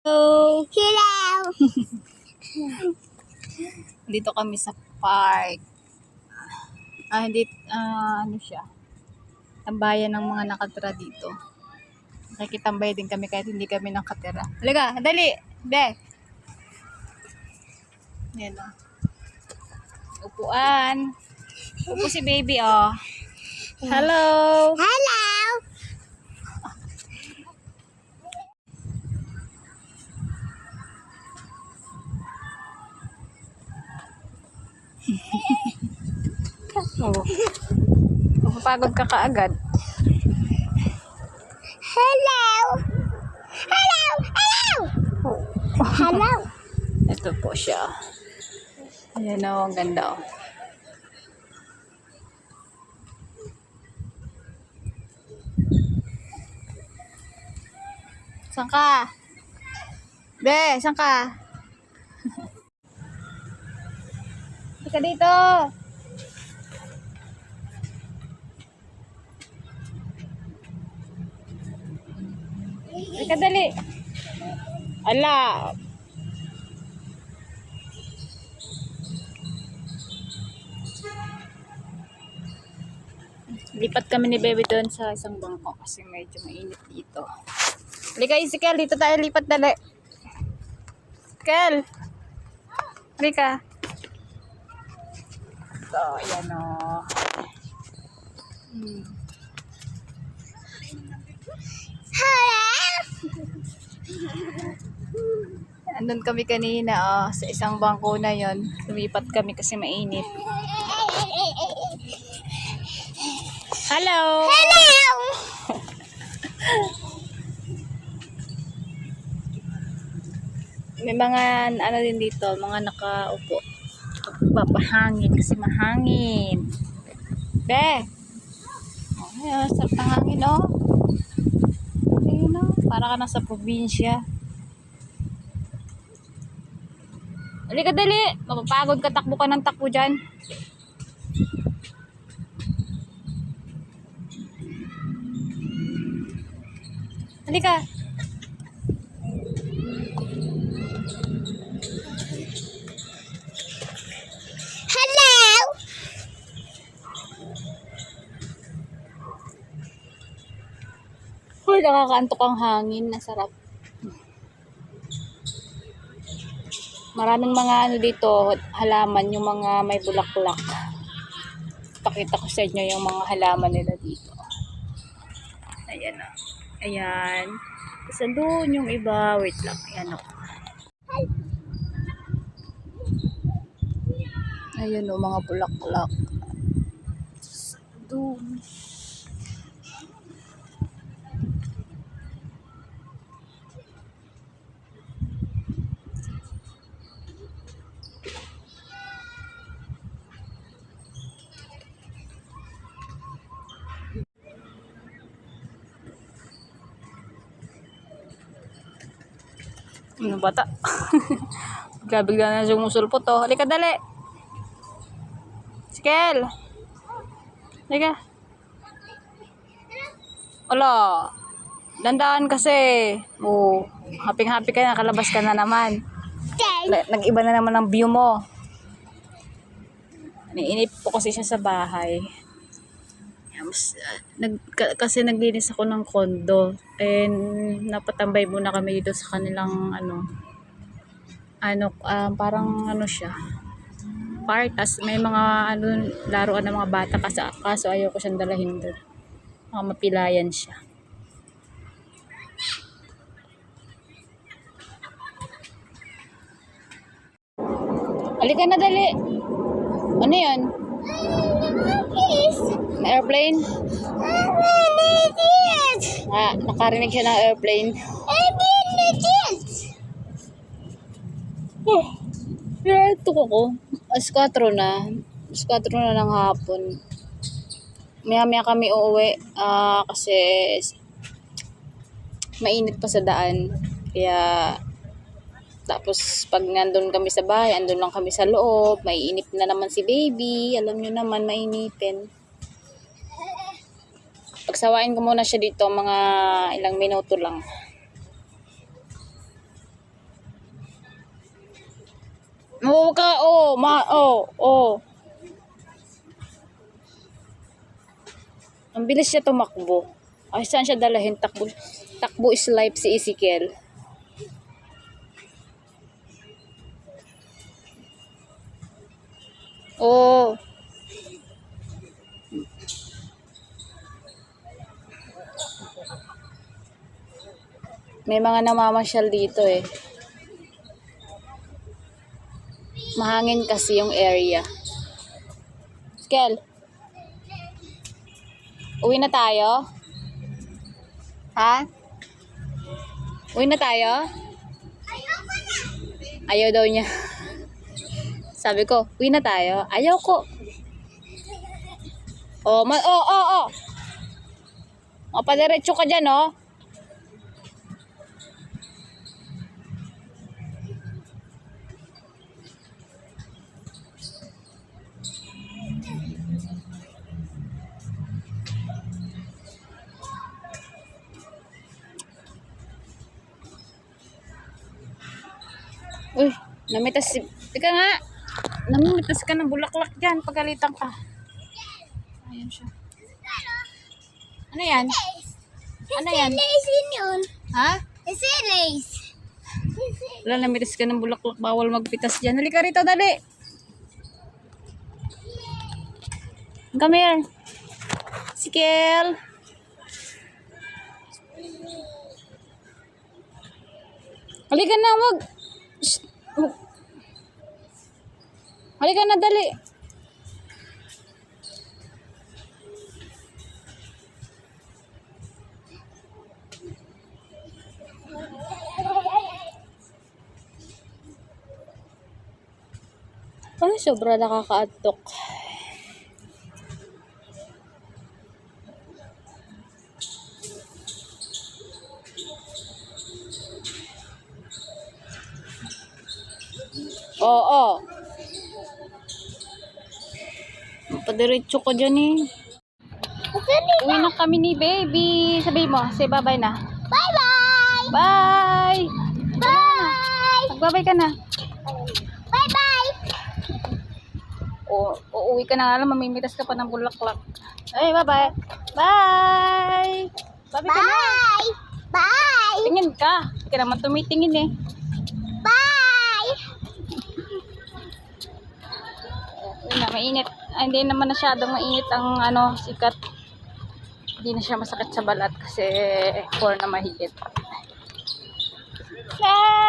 Hello! Hello! Dito kami sa park. Ano siya? Tambayan ng mga nakatira dito. Nakikitambay din kami kahit hindi kami nakatira. Halika, dali! Be! Yan o. Upuan. Upo si baby, oh. Hello! Hello! Oh. Mapapagod ka kaagad. Hello! Hello! Hello! Hello! Ito po siya. Ayan o, ang ganda o. Saan ka? Be, saan ka? Halika dito. Halika dali. Ala. Lipat kami ni Bebe doon sa isang bangko kasi medyo mainit dito. Halika, Isikel. Dito tayo lipat dali. Isikel. Halika. So, ayan o. Hello! Andun kami kanina sa isang bangko na yon. Lumipat kami kasi mainit. Hello! Hello! May mga ano din dito, mga nakaupo. Papahangin kasi mahangin. Be! Ay, sarap ng hangin Ayun para ka nasa probinsya. Halika dali! Mapapagod ka, takbo ka ng takbo dyan. Halika! Hello! Uy, nakakaantok ang hangin. Nasarap. Maraming mga ano dito, halaman, yung mga may bulaklak. Pakita ko sa inyo yung mga halaman nila dito. Ayan o. Ayan. Kasi doon yung iba. Wait lang. Ayan o. Ayan o, mga bulaklak. Doon. Ano bata? Bigla na sumusulpot oh. Halika dali. Sikel. Halika. Wala. Dandaan kasi. Oh, happy-happy ka na. Kalabas ka na naman. Nag-iba na naman ang view mo. Niinip po kasi siya sa bahay. Kasi naglinis ako ng kondo. And napatambay muna kami dito sa kanilang parang siya. Park. Tapos may mga laruan ng mga bata kaso ayaw ko siyang dalahin doon. Mapilayan siya. Halika na dali. Ano yan? Airplane? Nakarinig siya ng airplane. Ito ko. Alas 4 na. Alas 4 na ng hapon. Maya-maya kami uuwi. Kasi mainit pa sa daan. Kaya tapos pag nandun kami sa bahay, andun lang kami sa loob. Maiinip na naman si baby. Alam nyo naman, mainipin. Pagsawain ko muna siya dito mga ilang minuto lang. Oo ka, Ang bilis siya tumakbo. Ay, saan siya dalahin? Takbo is life si Ezekiel. Oo. May mga namamasyal dito eh. Mahangin kasi yung area. Ezekiel. Uwi na tayo? Ha? Uwi na tayo? Ayaw daw niya. Sabi ko, uwi na tayo? Ayaw ko. Padiretso ka dyan, oh. Uy, namitas si... Teka nga. Namimitas ka ng bulaklak dyan. Pagalitan ka. Ayan siya. Ano yan? Ano yan? Lace yun. Ha? Kasi lace. Wala, namitas ka ng bulaklak. Bawal magpitas dyan. Halika rito, dali. Come here. Ezekiel. Halika na, wag. Shh. Halika na, dali. Ay, sobra nakakaantok. Oo. Padiretso ko dyan eh. Uwi na kami ni baby. Sabi mo, say bye-bye na. Bye-bye. Bye! Bye. Magbabay ka na. Bye-bye. Uuwi ka na nga lang, mamimitas ka pa ng bulaklak. Ay, bye-bye. Bye! Bye-bye ka na. Bye. Bye. Tingin ka. Hindi ka naman tumitingin eh. Bye. Uy na, mainit. Ay, hindi naman masyadong mainit ang sikat. Hindi na siya masakit sa balat kasi 4 na mahigit. Bye!